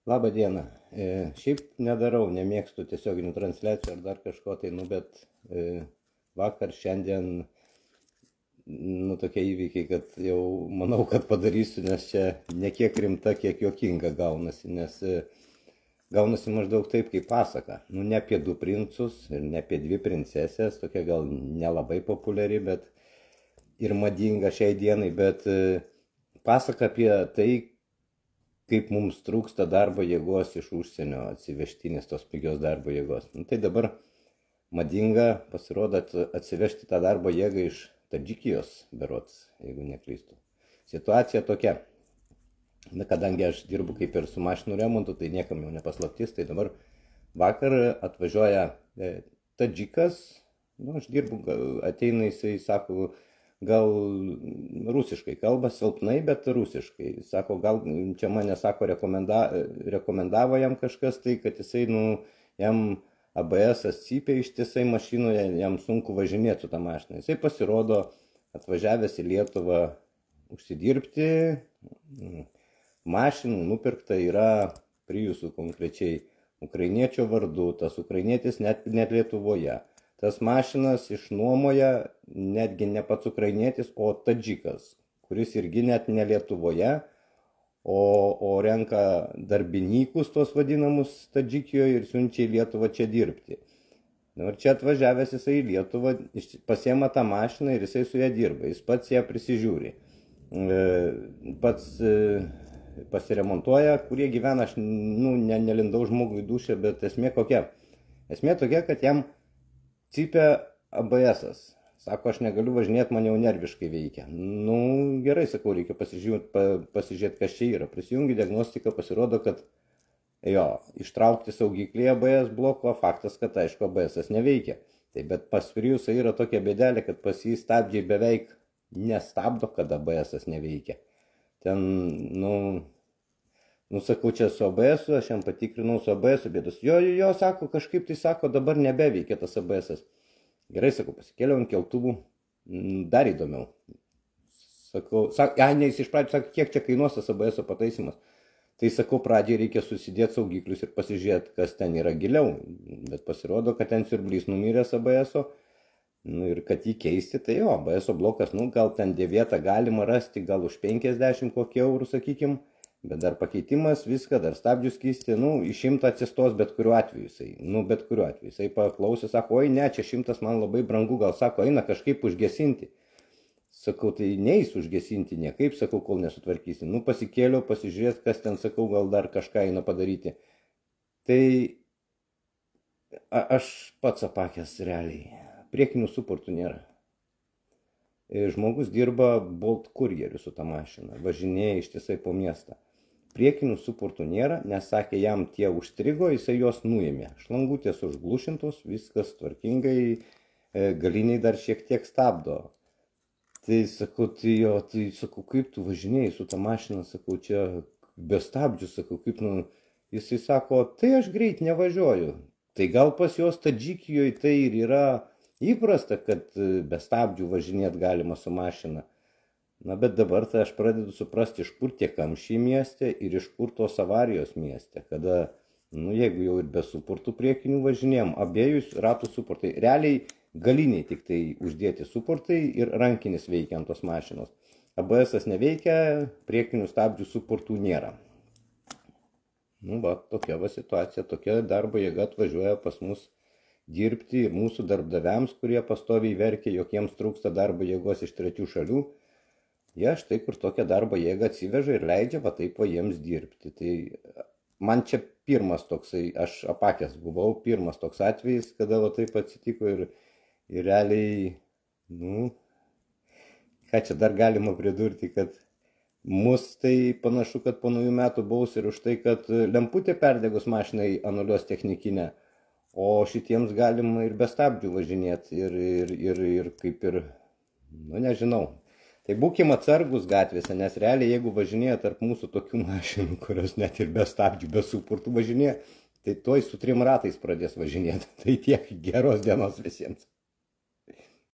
Labą dieną. Šiaip nedarau, nemėgstu tiesioginių transliacijų ar dar kažko tai, bet vakar, šiandien, tokie įvykiai, kad jau manau, kad padarysiu, nes čia ne kiek rimta, kiek juokinga gaunasi, nes gaunasi maždaug taip kaip pasaka. Ne apie du princus ir ne apie dvi princesės, tokia gal nelabai populiari, bet ir madinga šiai dienai, bet pasaka apie tai, kaip mums trūksta darbo jėgos iš užsienio, atsivežtinės tos pigios darbo jėgos. Tai dabar madinga pasirodo atsivežti tą darbo jėgą iš Tadžikijos berods, jeigu neklystu. Situacija tokia. Kadangi aš dirbu kaip ir su mašinų remontu, tai niekam jau nepaslaptis, tai dabar vakar atvažiuoja Tadžikas, aš dirbu, ateina jisai, sako, gal rusiškai kalba, silpnai, bet rusiškai. Sako, gal čia mane, sako, rekomendavo jam kažkas, tai kad jisai, jam ABS-as cypia ištisai mašinoje, jam sunku važinėti su tą mašiną. Jisai pasirodo atvažiavęs į Lietuvą užsidirbti, mašinų nupirkta yra Priusų konkrečiai ukrainiečio vardu, tas ukrainietis net Lietuvoje. Tas mašinas išnuomoja netgi ne pats ukrainietis, o Tadžikas, kuris irgi net ne Lietuvoje, o renka darbininkus tos vadinamus Tadžikijoje ir siunčia į Lietuvą čia dirbti. Ir čia atvažiavęs jisai į Lietuvą, pasiema tą mašiną ir jisai su ją dirba, jis pats ją prisižiūri. Pats pasiremontuoja, kurie gyvena, aš nelindau žmogui į dušę, bet esmė kokia? Esmė tokia, kad jam cypia ABS-as. Sako, aš negaliu važinėti, man jau nerviškai veikia. Gerai, sakau, reikia pasižiūrėti, kas čia yra. Prisijungi diagnostiką, pasirodo, kad ištraukti saugiklį ABS bloko, faktas, kad aišku, ABS-as neveikia. Tai bet pas Priusą yra tokia bėdelė, kad pas jį stabdžiai beveik nestabdo, kad ABS-as neveikia. Ten, sakau, čia su ABS-u, aš jam patikrinau su ABS-u, bėdus. Jo, sako, kažkaip tai sako, dabar nebeveikia tas ABS-as. Gerai, sakau, pasikėliau ant keltuvų, dar įdomiau. Sakau, jis iš pradžių sako, kiek čia kainuos tas ABS-o pataisymas. Tai sakau, pradžiai reikia susidėti saugiklius ir pasižiūrėti, kas ten yra giliau. Bet pasirodo, kad ten siurblys numiręs ABS-o. Ir kad jį keisti, tai ABS-o blokas, gal ten dėvėtą galima rasti, gal už 50 kokį eurų, sakykim. Bet dar pakeitimas, viską, dar stabdžius keisti, iš 100 atsistos bet kuriuo atveju jisai. Bet kuriuo atveju. Jisai paklausė, sako, oi ne, čia 100 man labai brangu, gal sako, eina kažkaip užgesinti. Sakau, tai neis užgesinti niekaip, sakau, kol nesutvarkysi. Pasikėliau, pasižiūrėt, kas ten, sakau, gal dar kažką eina padaryti. Tai aš pats apakęs realiai. Priekinių suportų nėra. Žmogus dirba Bolt kurjeriu su tą mašiną, važinėja ištisai po miestą. Priekinių suportų nėra, nes sakė, jam tie užstrigo, jisai juos nuėmė. Šlangutės užglušintos, viskas tvarkingai, galiniai dar šiek tiek stabdo. Tai sakau, kaip tu važinėjai su tą mašiną, sakau, čia be stabdžių, sakau, kaip, jisai sako, tai aš greit nevažiuoju. Tai gal pas juos Tadžikijoje tai ir yra įprasta, kad be stabdžių važinėti galima su mašina. Bet dabar tai aš pradedu suprasti, iš kur tie kamščiai mieste ir iš kur tos avarijos mieste. Kada, jeigu jau ir be suportų priekinių važinėjom, abiejų ratų suportai. Realiai galiniai tik tai uždėti suportai ir rankinis veikia ant tos mašinos. ABS-as neveikia, priekinių stabdžių suportų nėra. Tokia situacija, tokia darbo jėga atvažiuoja pas mus dirbti ir mūsų darbdaviams, kurie pastoviai verkia, jog jiems trūksta darbo jėgos iš trečių šalių. Jie štai kur tokią darbo jėgą atsiveža ir leidžia taip jiems dirbti. Tai man čia pirmas toksai, aš apakęs buvau, pirmas toks atvejis, kada taip atsitiko ir realiai, ką čia dar galima pridurti, kad mus tai panašu, kad po naujų metų baus ir už tai, kad lemputė perdegus mašinai anuliuos technikinę. O šitiems galima ir be stabdžių važinėti ir kaip ir, nežinau. Tai būkim atsargus gatvėse, nes realiai jeigu važinėja tarp mūsų tokių mašinų, kurios net ir be stabdžių, be suportų važinėja, tai tuoj su 3 ratais pradės važinėti. Tai tiek, geros dienos visiems.